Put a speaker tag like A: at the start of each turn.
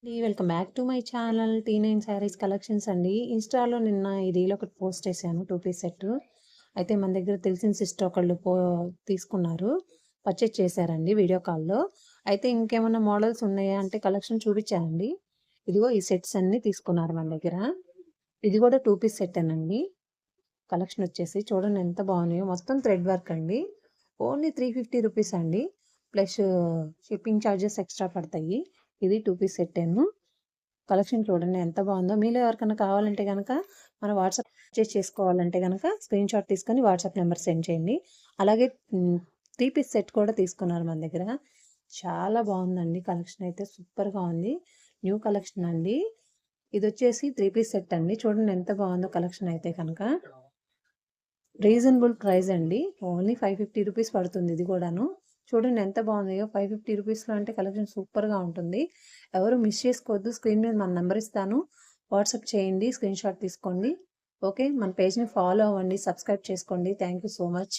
A: Welcome back to my channel T9 saris collections అండి. ఇన్‌స్టాలో నిన్న ఈ రీల్ ఒకటి పోస్ట్ చేశాను 2 పీస్ సెట్. అయితే మన దగ్గర తెలిసిన సిస్టర్ ఒకళ్ళు తీసుకున్నారు. పర్చేజ్ చేశారండి వీడియో కాల్‌లో. అయితే ఇంకేమన్నా మోడల్స్ ఉన్నాయా అంటే కలెక్షన్ చూపించానండి. ఇదిగో ఈ సెట్స్ అన్నీ తీసుకున్నారు మన దగ్గర. ఇది కూడా 2 పీస్ సెట్టేనండి. కలెక్షన్ వచ్చేసి చూడండి ఎంత బాగున్నాయో. మొత్తం థ్రెడ్ వర్క్ అండి. ఓన్లీ 350 రూపీస్ అండి. ప్లస్ షిప్పింగ్ ఛార్జెస్ ఎక్స్ట్రా పడతాయి. ఇది 2 పీస్ సెట్టేను. కలెక్షన్ చూడండి ఎంత బాగుందో. మీలో ఎవరికైనా కావాలంటే గనక మన వాట్సాప్ పర్చేజ్ చేసుకోవాలంటే గనక స్క్రీన్ షాట్ తీసుకొని వాట్సాప్ నెంబర్ సెండ్ చేయండి. అలాగే 3 పీస్ సెట్ కూడా తీసుకున్నారు మన దగ్గర. చాలా బాగుందండి. కలెక్షన్ అయితే సూపర్‌గా ఉంది. న్యూ కలెక్షన్ అండి. ఇదొచ్చేసి 3 పీస్ సెట్ అండి. చూడండి ఎంత బాగుందో కలెక్షన్ అయితే కనుక. రీజనబుల్ ప్రైస్ అండి. ఓన్లీ 550 రూపీస్ పడుతుంది ఇది కూడాను. చూడండి ఎంత బాగుందో. 550 రూపీస్‌లో అంటే కలెక్షన్ సూపర్‌గా ఉంటుంది. ఎవరు మిస్ చేసుకోవద్దు. స్క్రీన్ మీద మన నంబర్ ఇస్తాను. వాట్సాప్ చేయండి. స్క్రీన్ షాట్ తీసుకోండి. ఓకే. మన పేజ్‌ని ఫాలో అవ్వండి. సబ్స్క్రైబ్ చేసుకోండి. Thank you so much.